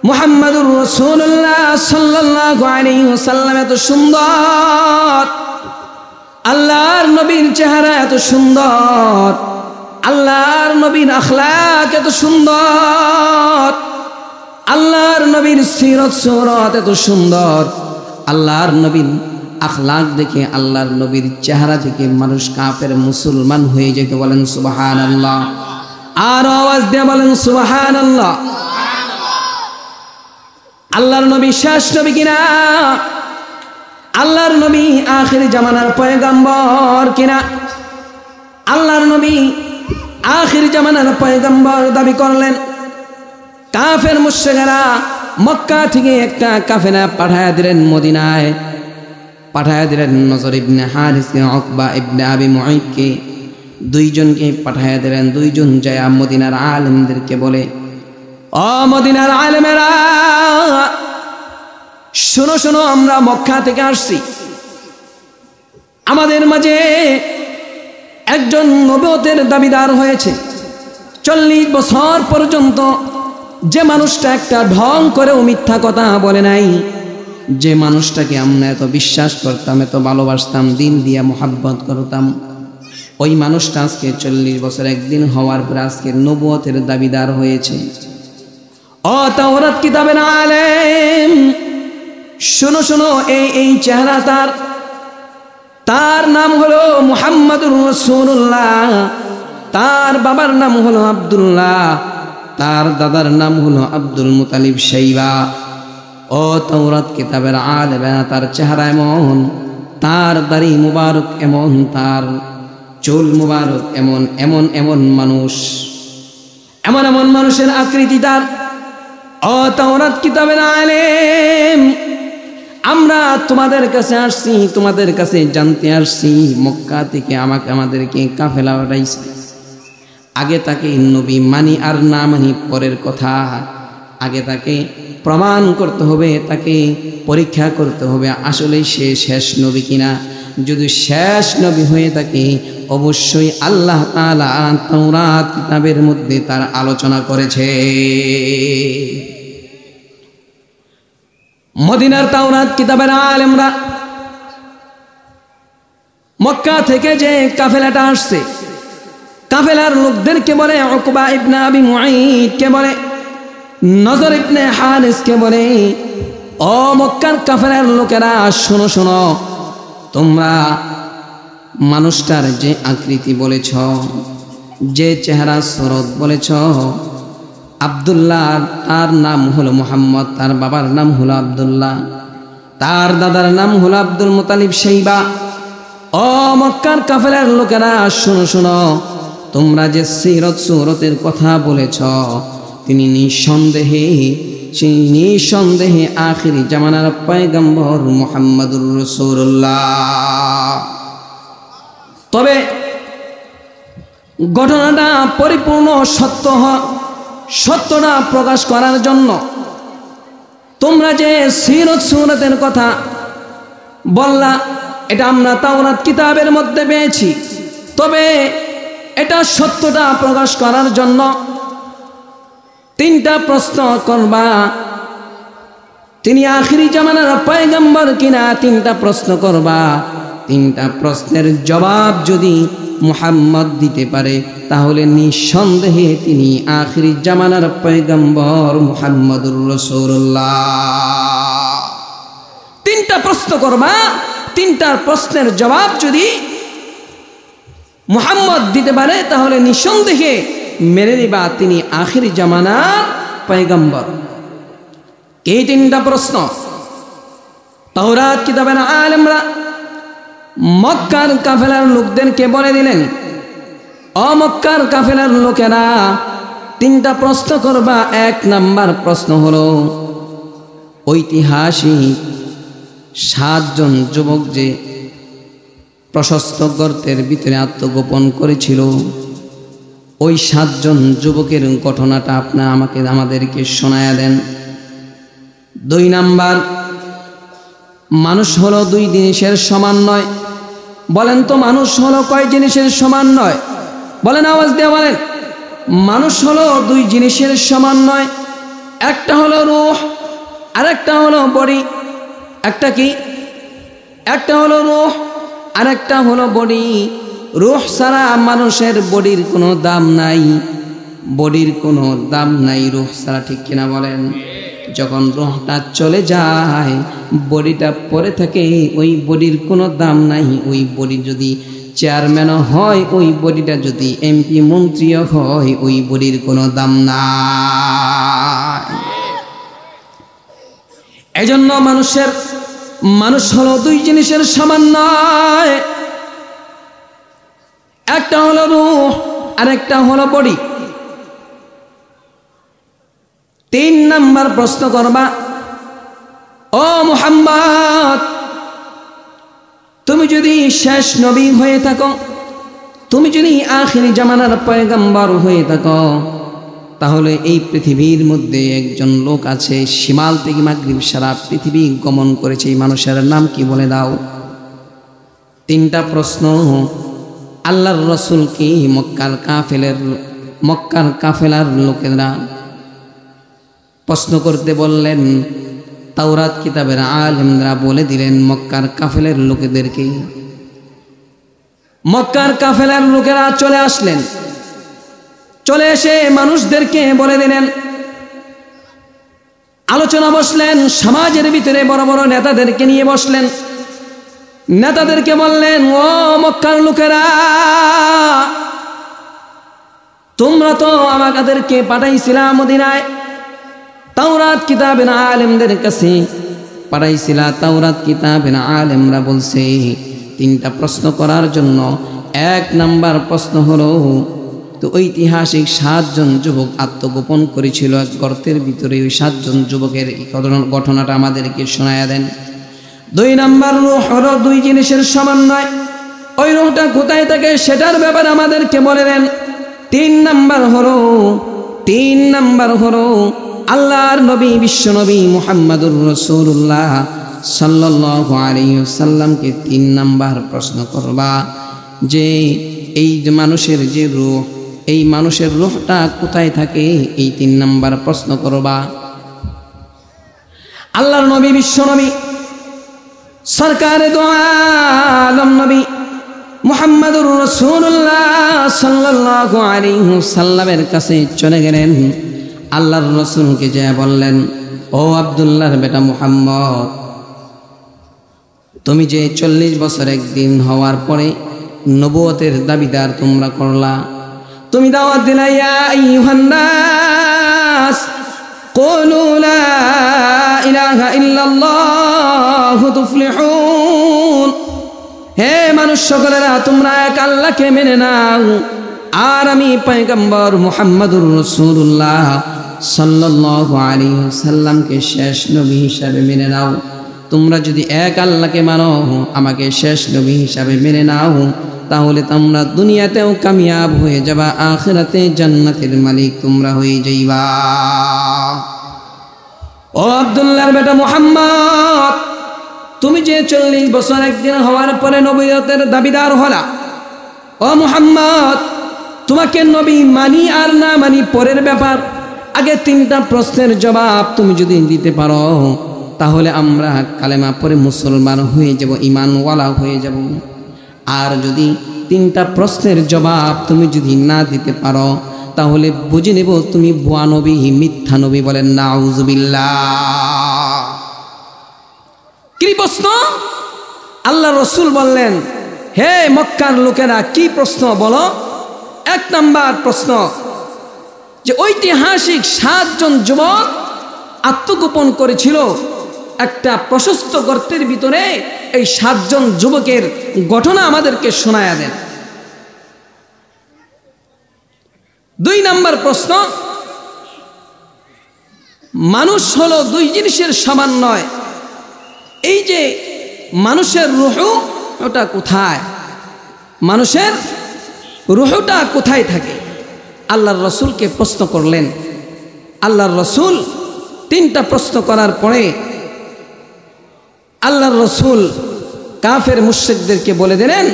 মুহাম্মাদুর রাসূলুল্লাহ সাল্লাল্লাহু আলাইহি ওয়াসাল্লাম এত সুন্দর, আল্লাহর নবীর চেহারা এত সুন্দর, আল্লাহর নবীর আখলাক এত সুন্দর, আল্লাহর নবীর সিরত সুরত এত সুন্দর। আল্লাহর নবীর আখলাক দেখে, আল্লাহর নবীর চেহারা থেকে মানুষ কাফের মুসলমান হয়ে যেত। বলেন সুবহানাল্লাহ, আর আওয়াজ দিয়ে বলেন সুবহানাল্লাহ। আল্লাহর নবী শেষ নবী কিনা? আল্লাহর নবী আখির জামানার পয়গম্বর কিনা? আল্লাহর নবী আখির জামানার পয়গম্বর দাবি করলেন। কাফের মুশরিকরা মক্কা থেকে একটা কাফেলা পাঠায়া দিলেন মদিনায়, পাঠায়া দিলেন নজর ইবনে হারিসকে, উকবা ইবনে আবি মুঈতকে, দুইজনকে পাঠায়া দিলেন। দুইজন যায় মদিনার আলেমদেরকে বলে, ও মদিনার আলেমেরা, শোনো শোনো, আমরা মক্কা থেকে আসছি, আমাদের মাঝে একজন নবুয়তের দাবিদার হয়েছে। 40 বছর পর্যন্ত যে মানুষটা একটা ঢং করেও মিথ্যা কথা বলে নাই, যে মানুষটাকে আমরা এত বিশ্বাস করতাম, এত ভালোবাসতাম, দিল দিয়ে মোহাব্বত করতাম, ওই মানুষটা আজকে 40 বছর একদিন হওয়ার পর আজকে নবুয়তের দাবিদার হয়েছে। ও তাওরাত কিতাবের আলেম, শোনো শোনো, এই চেহারা তার নাম হলো মুহাম্মাদুর রাসূলুল্লাহ, তার বাবার নাম হলো আব্দুল্লাহ, তার দাদার নাম হলো আব্দুল মুতালিব শাইবা। ও তাওরাত কিতাবের আলেমেরা, তার চেহারা এমন, তার দাড়ি মুবারক এমন, তার চুল মুবারক এমন, এমন এমন মানুষ, এমন এমন মানুষের আকৃতি তার। ও তাওরাত কিতাবের আলেম, আমরা তোমাদের কাছে আসছি, তোমাদের কাছে জানতে আসছি, মক্কা থেকে আমাদেরকে কাফেলা পাঠাইছে। আগে তাকে নবী মানি আর না মানি পরের কথা, আগে তাকে প্রমাণ করতে হবে, তাকে পরীক্ষা করতে হবে আসলে সে শেষ নবী কিনা। যদি শেষ নবী হয়ে থাকে অবশ্যই আল্লাহ তাআলা তাওরাত কিতাবের মধ্যে তার আলোচনা করেছে। মদিনার তাওরাত কিতাবের আলেমরা মক্কা থেকে যে কাফেলাটা আসছে, কাফেলার লোকদেরকে বলে উকবা ইবনে আবি মুঈদকে বলে, নজর ইবনে হারিসকে বলে, ও মক্কার কাফেলার লোকেরা শোনো শোনো, তোমরা মানুষটার যে আকৃতি বলেছ, যে চেহারা সুরত বলেছ, আব্দুল্লাহ তার নাম হলো মুহাম্মদ, তার বাবার নাম হলো আব্দুল্লাহ, তার দাদার নাম হলো আব্দুল মুতালিব শাইবা। ও মক্কার কাফেলার লোকেরা শোনো শোনো, তোমরা যে সিরত সুরতের কথা বলেছ, তিনি নিঃসন্দেহে আখিরি জামানার পয়গম্বর মুহাম্মদুর রাসূলুল্লাহ। তবে ঘটনাটা পরিপূর্ণ সত্যটা প্রকাশ করার জন্য তোমরা যে সিরত সুরতের কথা বললা, এটা আমরা তাওরাত কিতাবের মধ্যে পেয়েছি। তবে এটা সত্যটা প্রকাশ করার জন্য তিনটা প্রশ্ন করবা, তিনি আখিরি জামানার পয়গম্বর কিনা তিনটা প্রশ্ন করবা। তিনটা প্রশ্নের জবাব যদি মুহাম্মদ দিতে পারে তাহলে নিঃসন্দেহে তিনি আখিরি জামানার পয়গম্বর মুহাম্মদুর রাসূলুল্লাহ। তিনটা প্রশ্ন করবা, তিনটার প্রশ্নের জবাব যদি মুহাম্মদ দিতে পারে তাহলে নিঃসন্দেহে মেনে নিবা তিনি আখিরি জামানার পয়গম্বর। এই তিনটা প্রশ্ন তাওরাত কিতাবের আলেমরা মক্কার কাফেলার লোকদেরকে বলে দিলেন, ও মক্কার কাফেলার লোকেরা, তিনটা প্রশ্ন করবা। এক নাম্বার প্রশ্ন হলো, ঐতিহাসিক 7 জন যুবক যে প্রশস্ত গর্তের ভিতরে আত্মগোপন করেছিল, ওই 7 জন যুবকের ঘটনাটা আমাদেরকে শোনায়া দেন। 2 নাম্বার, মানুষ হলো 2 জিনিসের সমান নয়। বলেন তো মানুষ হলো কয় জিনিসের সমান নয়? বলেন, আওয়াজ দিয়ে বলেন। মানুষ হলো 2 জিনিসের সমান নয়। একটা হলো রূহ আর একটা হলো বডি। একটা কি? একটা হলো রূহ আর একটা হলো বডি। রূহ ছাড়া মানুষের বডির কোনো দাম নাই, বডির কোনো দাম নাই রূহ ছাড়া, ঠিক কিনা বলেন? যখন রূহটা চলে যায় বডিটা পড়ে থাকে, ওই বডির কোনো দাম নাই। ওই বডি যদি চেয়ারম্যানও হয়, ওই বডিটা যদি এমপি মন্ত্রীও হয়, ওই বডির কোনো দাম নাই। এজন্য মানুষ হলো 2 জিনিসের সমান নয়। একটা হলো রূহ আর একটা হলো বডি। 3 নাম্বার প্রশ্ন করবা, ও মুহাম্মদ, তুমি যদি শেষ নবী হয়ে থাকো, তুমি যদি আখিরি জামানার পয়গম্বর হয়ে থাকো, তাহলে এই পৃথিবীর মধ্যে একজন লোক আছে, শিমাল থেকে মাগরিব সারা পৃথিবী গমন করেছে, এই মানুষের নাম কি বলে দাও। 3টা প্রশ্ন আল্লাহর রাসূলকে মক্কার কাফেলার লোকেরা প্রশ্ন করতে বললেন। তাওরাত কিতাবের আলেমরা বলে দিলেন মক্কার কাফেলার লোকেদেরকে। মক্কার কাফেলার লোকেরা চলে আসলেন, চলে এসে মানুষদেরকে বলে দিলেন, আলোচনা বসলেন, সমাজের ভিতরে বড় বড় নেতাদেরকে নিয়ে বসলেন। নেতাদেরকে বললেন, ও মক্কার লোকেরা, তোমরা তো আমাদেরকে পাঠাইছিলা মদিনায়, তাওরাত কিতাবের আলেমদের কাছে পাঠাইছিলা। তাওরাত কিতাবের আলেমরা বলছে 3টা প্রশ্ন করার জন্য। 1 নাম্বার প্রশ্ন হলো, তো ঐতিহাসিক 7 জন যুবক আত্মগোপন করেছিল এক গর্তের ভিতরে, ওই 7 জন যুবকের ঘটনাটা আমাদেরকে শোনায়া দেন। 2 নাম্বার, রূহ হলো 2 জিনিসের সমান নয়, ওই রূহটা কোথায় থাকে সেটার ব্যাপারে আমাদেরকে বলে দেন। 3 নাম্বার হলো আল্লাহর নবী বিশ্বনবী মুহাম্মদুর রাসূলুল্লাহ সাল্লাল্লাহু আলাইহি ওয়াসাল্লামকে 3 নাম্বার প্রশ্ন করবা যে এই যে মানুষের যে রূহ, এই মানুষের রূহটা কোথায় থাকে, এই 3 নাম্বার প্রশ্ন করবা। আল্লাহর নবী, বিশ্ব নবী, সরকারে দো আলম নবী মুহাম্মাদুর রাসূলুল্লাহ সাল্লাল্লাহু আলাইহি ওয়াসাল্লামের কাছে চলে গেলেন। আল্লাহর রাসূলকে যা বললেন, ও আব্দুল্লাহর বেটা মুহাম্মদ, তুমি যে 40 বছর একদিন হওয়ার পরে নবুয়তের দাবিদার তোমরা করলা, তুমি দাওয়াত দিলা, ইয়া আইয়ুহান নাস কুলু লা ইলাহা ইল্লাল্লাহু তুফলিহুন, হে মানুষ সকলেরা তোমরা এক আল্লাহকে মেনে নাও, আর আমি পয়গম্বর মুহাম্মদুর রাসূলুল্লাহ সাল্লাল্লাহু আলাইহি ওয়াসাল্লামকে শেষ নবী হিসাবে মেনে নাও। তোমরা যদি এক আল্লাহকে মানো, আমাকে শেষ নবী হিসাবে মেনে নাও, তাহলে তোমরা দুনিয়াতেও কামিয়াব হয়ে যাবা, আখিরাতে জান্নাতের মালিক তোমরা হয়ে যাইবা। ও আব্দুল্লাহর বেটা মুহাম্মদ, তুমি যে 40 বছর একদিন হওয়ার পরে নবুয়তের দাবিদার হলা, ও মুহাম্মদ, তোমাকে নবী মানি আর না মানি পরের ব্যাপার। আগে 3টা প্রশ্নের জবাব তুমি যদি দিতে পারো, তাহলে আমরা কালেমা পড়ে মুসলমান হয়ে যাব, ঈমানওয়ালা হয়ে যাব। আর যদি 3টা প্রশ্নের জবাব তুমি যদি না দিতে পারো, তাহলে বুঝে নেব তুমি ভুয়া নবী, মিথ্যা নবী। বলেন নাউযুবিল্লাহ। কি প্রশ্ন? আল্লাহ রসুল বললেন, হে মক্কার লোকেরা, কি প্রশ্ন বলো? 1 নাম্বার প্রশ্ন, যে ঐতিহাসিক 7 জন যুবক আত্মগোপন করেছিল একটা প্রশস্ত গর্তের ভিতরে, এই 7 জন যুবকের ঘটনা আমাদেরকে শোনায়া দেন। 2 নাম্বার প্রশ্ন, মানুষ হলো 2 জিনিসের সমন্বয়, এই যে মানুষের রূহ, ওটা কোথায়? মানুষের রূহটা কোথায় থাকে? আল্লাহর রসুলকে প্রশ্ন করলেন। আল্লাহর রসুল 3টা প্রশ্ন করার পরে আল্লাহর রসুল কাফের মুশরিকদেরকে বলে দিলেন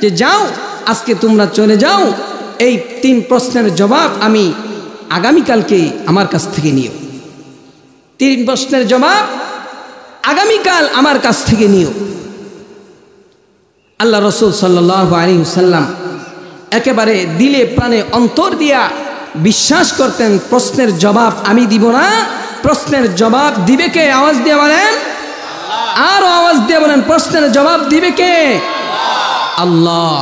যে যাও, আজকে তোমরা চলে যাও, এই 3 প্রশ্নের জবাব আমি আগামীকালকে আমার কাছ থেকে নিও। 3 প্রশ্নের জবাব আগামীকাল আমার কাছ থেকে নিও। আল্লাহ রসুল সাল্লাল্লাহু আলাইহি ওয়াসাল্লাম একেবারে দিলে প্রাণে অন্তর দিয়া বিশ্বাস করতেন, প্রশ্নের জবাব আমি দিব না, প্রশ্নের জবাব দিবে কে? আওয়াজ দিয়ে বলেন, আরো আওয়াজ দিয়ে বলেন, প্রশ্নের জবাব দিবে কে? আল্লাহ।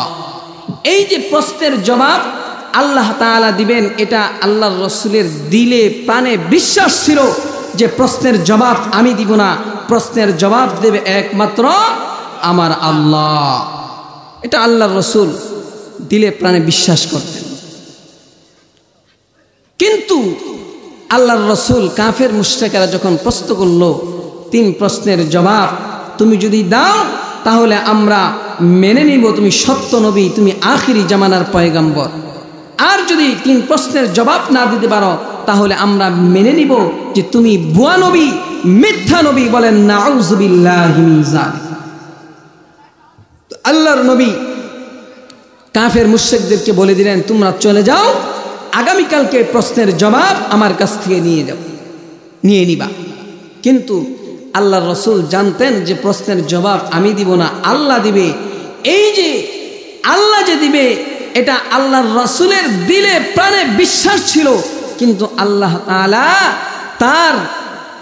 এই যে প্রশ্নের জবাব আল্লাহ তাআলা দিবেন, এটা আল্লাহর রসুলের দিলে প্রাণে বিশ্বাস ছিল যে প্রশ্নের জবাব আমি দিব না, প্রশ্নের জবাব দেবে একমাত্র আমার আল্লাহ। এটা আল্লাহর রসুল দিলে প্রাণে বিশ্বাস করতেন। কিন্তু আল্লাহর রসুল কাফের মুশরিকরা যখন প্রশ্ন করলো 3 প্রশ্নের জবাব তুমি যদি দাও, তাহলে আমরা মেনে নিব তুমি সত্য নবী, তুমি আখিরি জামানার পয়গম্বর। আর যদি 3 প্রশ্নের জবাব না দিতে পারো, তাহলে আমরা মেনে নিব যে তুমি ভুয়া নবী, মিথ্যা নবী। বলেন নাউযুবিল্লাহি মিন যালিক। আল্লাহর নবী কাফের মুশরিকদেরকে বলে দিলেন, তোমরা চলে যাও, আগামীকালকে প্রশ্নের জবাব আমার কাছ থেকে নিয়ে নিবা। কিন্তু আল্লাহর রসুল জানতেন যে প্রশ্নের জবাব আমি দিব না, আল্লাহ দিবে। এই যে আল্লাহ যে দিবে, এটা আল্লাহর রসুলের দিলে প্রাণে বিশ্বাস ছিল। কিন্তু আল্লাহ তাআলা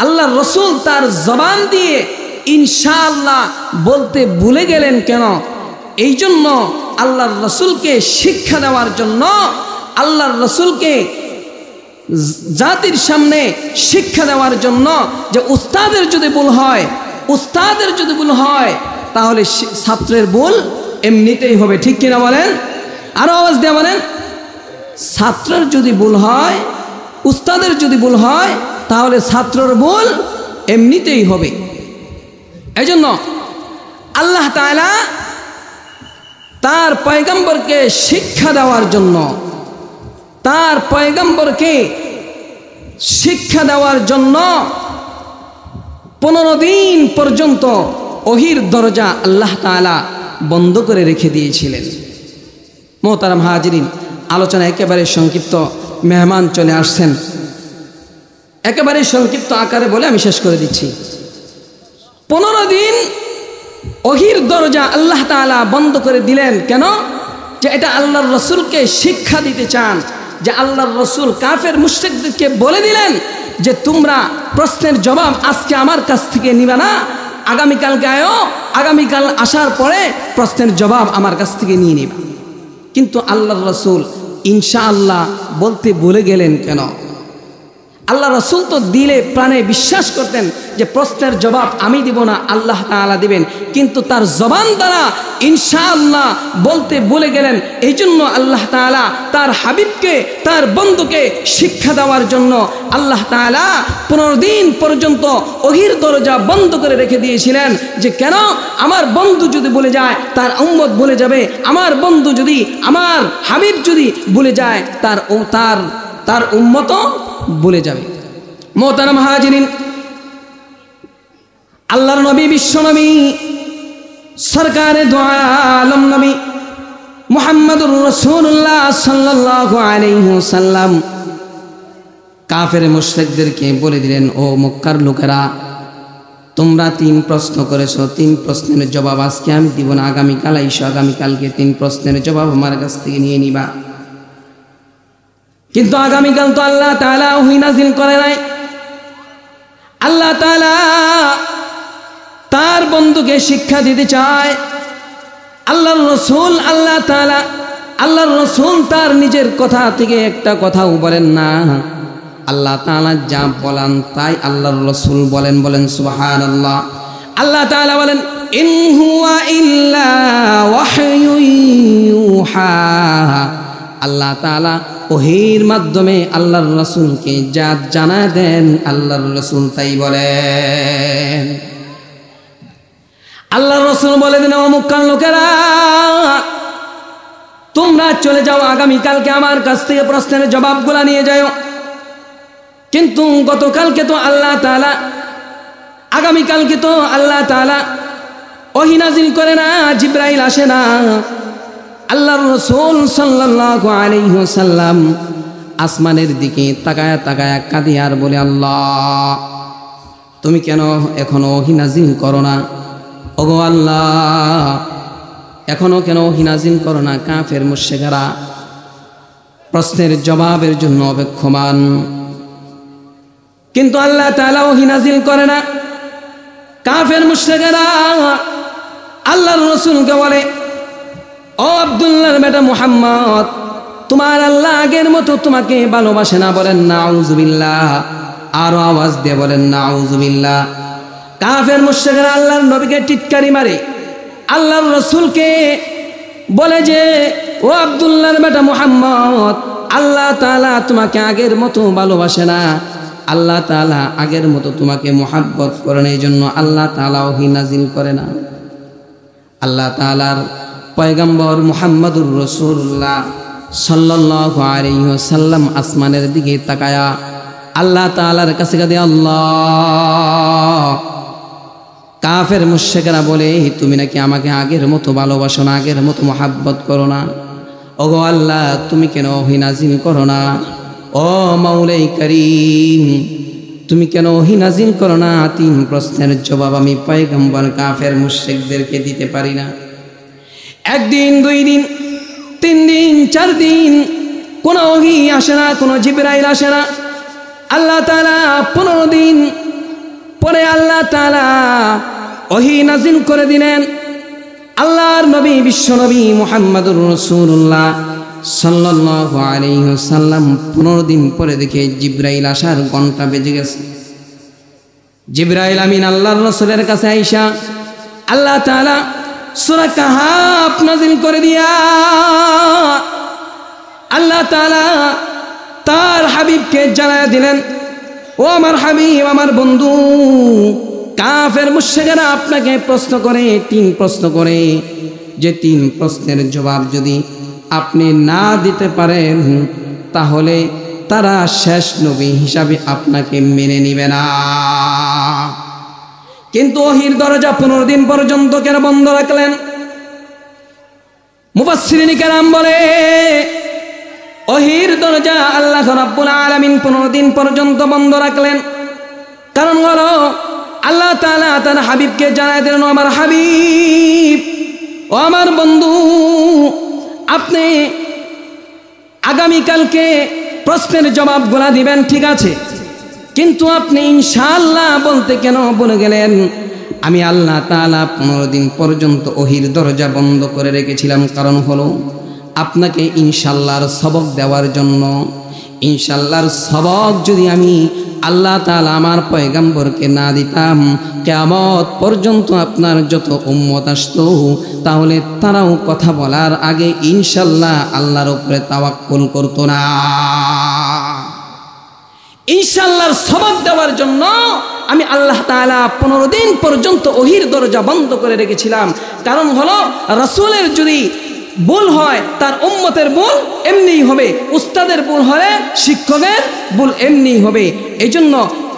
আল্লাহর রসুল তার জবান দিয়ে ইনশাআল্লাহ বলতে ভুলে গেলেন কেন? এই জন্য আল্লাহর রসুলকে শিক্ষা দেওয়ার জন্য, আল্লাহর রসুলকে জাতির সামনে শিক্ষা দেওয়ার জন্য, যে উস্তাদের যদি ভুল হয় তাহলে ছাত্রের ভুল এমনিতেই হবে। ঠিক কিনা বলেন? আরো আওয়াজ দিয়ে বলেন, ছাত্রের যদি ভুল হয়, উস্তাদের যদি ভুল হয়, তাহলে ছাত্রের ভুল এমনিতেই হবে। এজন্য আল্লাহ তাআলা তার পয়গম্বরকে শিক্ষা দেওয়ার জন্য, তার পয়গম্বরকে শিক্ষা দেওয়ার জন্য 15 দিন পর্যন্ত ওহির দরজা আল্লাহ তাআলা বন্ধ করে রেখে দিয়েছিলেন। মোহতারাম হাজিরিন, আলোচনা একেবারে সংক্ষিপ্ত, মেহমান চলে আসছেন, একেবারে সংক্ষিপ্ত আকারে বলে আমি শেষ করে দিচ্ছি। 15 দিন ওহির দরজা আল্লাহ তাআলা বন্ধ করে দিলেন। কেন? যে এটা আল্লাহর রসুলকে শিক্ষা দিতে চান, যে আল্লাহর রসুল কাফের মুশরিকদেরকে বলে দিলেন যে তোমরা প্রশ্নের জবাব আজকে আমার কাছ থেকে নিবা না, আগামীকালকে আয়ো, আগামীকাল আসার পরে প্রশ্নের জবাব আমার কাছ থেকে নিয়ে নিবা। কিন্তু আল্লাহর রসুল ইনশাআল্লাহ বলতে ভুলে গেলেন কেন? আল্লাহ রসুল তো দিলে প্রাণে বিশ্বাস করতেন যে প্রশ্নের জবাব আমি দিব না, আল্লাহ তাআলা দিবেন, কিন্তু তার জবান দ্বারা ইনশাআল্লাহ বলতে ভুলে গেলেন। এই জন্য আল্লাহ তাআলা তার হাবিবকে, তার বন্ধুকে শিক্ষা দেওয়ার জন্য আল্লাহ তাআলা 15 দিন পর্যন্ত ওহির দরজা বন্ধ করে রেখে দিয়েছিলেন। যে কেন? আমার বন্ধু যদি ভুলে যায় তার উম্মত ভুলে যাবে, আমার বন্ধু যদি, আমার হাবিব যদি ভুলে যায় তার উম্মতও ভুলে যাবে। মোহতারাম হাজিরিন, আল্লাহর নবী, বিশ্ব নবী, সরকারে দু আলম নবী মুহাম্মদুর রাসূলুল্লাহ সাল্লাল্লাহু আলাইহি ওয়াসাল্লাম কাফের মুশরিকদেরকে বলে দিলেন, ও মক্কার লোকেরা, তোমরা 3 প্রশ্ন করেছো, 3 প্রশ্নের জবাব আজকে আমি দিব না, আগামীকাল আইসো, আগামীকালকে 3 প্রশ্নের জবাব আমার কাছ থেকে নিয়ে নিবা। কিন্তু আগামীকাল তো আল্লাহ তাআলা ওহী নাযিল করে নাই। আল্লাহ তাআলা তার বন্ধুকে শিক্ষা দিতে চায়। আল্লাহর রাসূল, আল্লাহর রাসূল তার নিজের কথা থেকে একটা কথাও বলেন না। আল্লাহ তাআলা যা বলেন তাই আল্লাহর রাসূল বলেন। বলেন সুবহানাল্লাহ। আল্লাহ তাআলা বলেন, ইন হুয়া ইল্লা ওয়াহয়ুন ইউহা। আল্লাহ তাআলা ওহীর মাধ্যমে আল্লাহর রাসূলকে যা জানা দেন আল্লাহর রাসূল তাই বলেন। আল্লাহর রাসূল বলে দেন, ও মক্কার লোকেরা, তোমরা চলে যাও, আগামীকালকে আমার কাছ থেকে প্রশ্নের জবাবগুলা নিয়ে যাও। কিন্তু গতকালকে তো আল্লাহ তাআলা, আগামীকালকে তো আল্লাহ তাআলা ওহী নাযিল করে না, জিবরাইল আসে না। আল্লাহর রাসূল সাল্লাল্লাহু আলাইহি ওয়াসাল্লাম আসমানের দিকে তাকায়া তাকায়া কাঁদে আর বলে, আল্লাহ, তুমি কেন এখনো ওহী নাযিল করো না? ওগো আল্লাহ, এখনো কেন ওহী নাযিল করো না? কাফের মুশরিকরা প্রশ্নের জবাবের জন্য অপেক্ষমান, কিন্তু আল্লাহ তাআলা ওহী নাযিল করে না। কাফের মুশরিকরা আল্লাহর রাসূলকে বলে, ও আব্দুল্লাহর বেটা মুহাম্মদ, তোমার আল্লাহ আগের মতো তোমাকে ভালোবাসে না। বলেন নাউযুবিল্লাহ। আরো আওয়াজ দিয়ে বলেন নাউযুবিল্লাহ। কাফের মুশরিকরা আল্লাহর নবীকে টিটকারি মারে, আল্লাহর রাসূলকে বলে যে, ও আব্দুল্লাহর বেটা মুহাম্মদ, আল্লাহ তাআলা তোমাকে আগের মতো ভালোবাসে না, আল্লাহ তাআলা আগের মতো তোমাকে মুহাব্বত করেন, এই জন্য আল্লাহ তাআলা ওহী নাযিল করে না। আল্লাহ তাআলার পয়গম্বর মুহাম্মদুর রাসূলুল্লাহ সাল্লাল্লাহু আলাইহি ওয়াসাল্লাম আসমানের দিকে তাকায়া আল্লাহ তাআলার কাছে কাঁদে, আল্লাহ, কাফের মুশরিকরা বলে তুমি নাকি আমাকে আগের মতো ভালোবাসো না, আগের মতো মুহাব্বত করো না। ওগো আল্লাহ, তুমি কেন ওহী নাযিল করো না? ও মাওলাই করিম, তুমি কেন ওহী নাযিল করো না? 3 প্রশ্নের জবাব আমি পয়গম্বর কাফের মুশরিকদেরকে দিতে পারি না। 1 দিন, 2 দিন, 3 দিন, 4 দিন কোনো ওহী আসে না, কোনো জিবরাইল আসে না। আল্লাহ তাআলা 15 দিন পরে আল্লাহ তাআলা ওহী নাযিল করে দিলেন। আল্লাহর নবী, বিশ্ব নবী মুহাম্মদুর রাসূলুল্লাহ সাল্লাল্লাহু আলাইহি ওয়াসাল্লাম 15 দিন পরে দেখে জিবরাইল আসার ঘন্টা বেজে গেছে। জিবরাইল আমিন আল্লাহর রাসূলের কাছে আইসা আল্লাহ তাআলা সূরা কাহাফ নাযিল করে দিয়া আল্লাহ তাআলা তার হাবিবকে জানায়া দিলেন, ও আমার হাবিব, আমার বন্ধু, কাফের মুশরিকরা আপনাকে প্রশ্ন করে, 3 প্রশ্ন করে, যে 3 প্রশ্নের জবাব যদি আপনি না দিতে পারেন তাহলে তারা শেষ নবী হিসাবে আপনাকে মেনে নিবে না। কিন্তু ওহির দরজা 15 দিন পর্যন্ত কেন বন্ধ রাখলেন? মুফাসসিরিন কেরাম বলে ওহির দরজা আল্লাহ রাব্বুল আলামিন 15 দিন পর্যন্ত বন্ধ রাখলেন। কারণ হলো আল্লাহ তাআলা তার হাবিবকে জানায় দিলেন, আমার হাবিব, ও আমার বন্ধু, আপনি আগামীকালকে প্রশ্নের জবাবগুলা দিবেন, ঠিক আছে, কিন্তু আপনি ইনশাআল্লাহ বলতে কেন বলে গেলেন? আমি আল্লাহ তাআলা 15 দিন পর্যন্ত ওহির দরজা বন্ধ করে রেখেছিলাম, কারণ হলো আপনাকে ইনশাআল্লাহর সবক দেওয়ার জন্য। ইনশাআল্লাহর সবক যদি আমি আল্লাহ তাআলা আমার পয়গম্বরকে না দিতাম, কিয়ামত পর্যন্ত আপনার যত উম্মত আসতো তাহলে তারাও কথা বলার আগে ইনশাআল্লাহ আল্লাহর উপরে তাওয়াক্কুল করতো না। ইনশাআল্লাহর সবক দেওয়ার জন্য আমি আল্লাহ তাআলা 15 দিন পর্যন্ত ওহির দরজা বন্ধ করে রেখেছিলাম। কারণ হলো রাসূলের যদি ভুল হয় তার উম্মতের ভুল এমনিই হবে, উস্তাদের ভুল হলে শিক্ষকের ভুল এমনিই হবে। এজন্য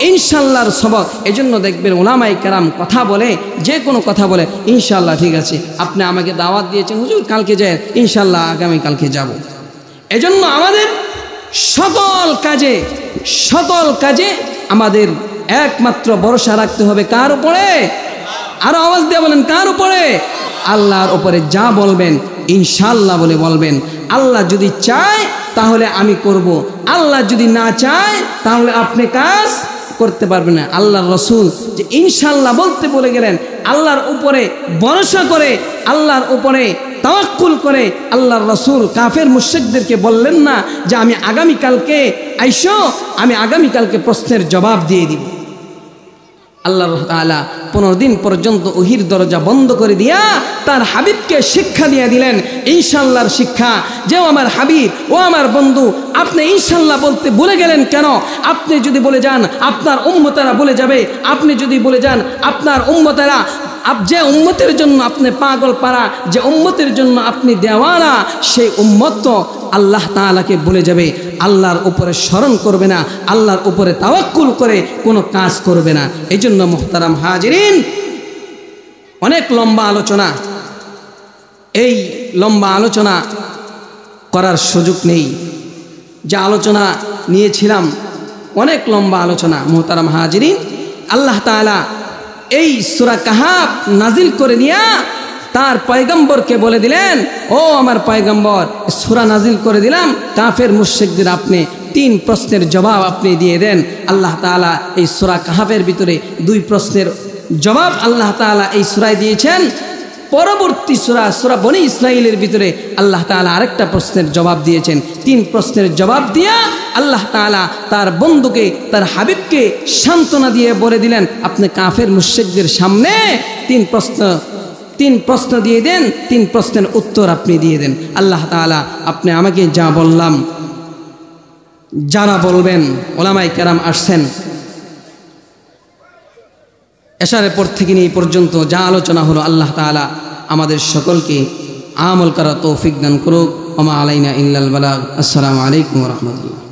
ইনশাআল্লাহর সবক, এজন্য দেখবেন উলামায়ে কেরাম কথা বলে, যে কোনো কথা বলে ইনশাআল্লাহ ঠিক আছে, আপনি আমাকে দাওয়াত দিয়েছেন হুজুর, কালকে যাই, ইনশাআল্লাহ আগামী কালকে যাব। এজন্য আমাদের সকল কাজে আমাদের একমাত্র ভরসা রাখতে হবে কার উপরে? আরো আওয়াজ দিয়ে বলেন, কার উপরে? আল্লাহর উপরে। যা বলবেন ইনশাআল্লাহ বলে বলবেন। আল্লাহ যদি চায় তাহলে আমি করব, আল্লাহ যদি না চায় তাহলে আপনি কাজ করতে পারবেন না। আল্লাহর রাসূল যে ইনশাআল্লাহ বলতে বলে গেলেন, আল্লাহর উপরে ভরসা করে, আল্লাহর উপরে তাওয়াক্কুল করে আল্লাহর রাসূল কাফের মুশরিকদেরকে বললেন না যে আমি আগামীকালকে আইসো, আমি আগামীকালকে প্রশ্নের জবাব দিয়ে দিব। আল্লাহ তাআলা 15 দিন পর্যন্ত ওহির দরজা বন্ধ করে দিয়া তার হাবিবকে শিক্ষা দিয়ে দিলেন, ইনশাআল্লাহর শিক্ষা। যে আমার হাবিব, ও আমার বন্ধু, আপনি ইনশাআল্লাহ বলতে ভুলে গেলেন কেন? আপনি যদি বলে যান আপনার উম্মতেরা বলে যাবে, আপনি যদি বলে যান আপনার উম্মতেরা, যে উম্মতের জন্য আপনি পাগল পারা, যে উম্মতের জন্য আপনি দেওয়ানা, সেই উম্মত তো আল্লাহ তাআলাকে বলে যাবে, আল্লাহর উপরে স্মরণ করবে না, আল্লাহর উপরে তাওয়াক্কুল করে কোনো কাজ করবে না। এই জন্য মুহতারাম হাজিরিন, অনেক লম্বা আলোচনা, এই লম্বা আলোচনা করার সুযোগ নেই। যে আলোচনা নিয়েছিলাম অনেক লম্বা আলোচনা। মুহতারাম হাজিরিন, আল্লাহ তাআলা এই সূরা কাহাফ নাজিল করে দিয়া তার পয়গম্বরকে বলে দিলেন, ও আমার পয়গম্বর, সূরা নাজিল করে দিলাম, কাফের মুশরিকদের আপনি 3 প্রশ্নের জবাব আপনি দিয়ে দেন। আল্লাহ তাআলা এই সূরা কাহাফের ভিতরে 2 প্রশ্নের জবাব আল্লাহ তাআলা এই সূরায় দিয়েছেন। পরবর্তী সূরা বনী ইসরাঈলের ভিতরে আল্লাহ তাআলা আরেকটা প্রশ্নের জবাব দিয়েছেন। 3 প্রশ্নের জবাব দিয়া আল্লাহ তাআলা তার বন্ধুকে, তার হাবিবকে সান্ত্বনা দিয়ে বলে দিলেন, আপনি কাফের মুশরিকদের সামনে 3 প্রশ্ন দিয়ে দেন, 3 প্রশ্নের উত্তর আপনি দিয়ে দেন। আল্লাহ তাআলা আপনি আমাকে যা বললাম, যারা বলবেন উলামায়ে কেরাম আসছেন, এশারের পর থেকে নিয়ে পর্যন্ত যা আলোচনা হলো, আল্লাহ তাআলা আমাদের সকলকে আমল করার তৌফিক দান করুক। ওয়া মা আলাইনা ইল্লাল বালাগ। আসসালামু আলাইকুম ওয়া রাহমাতুল্লাহ।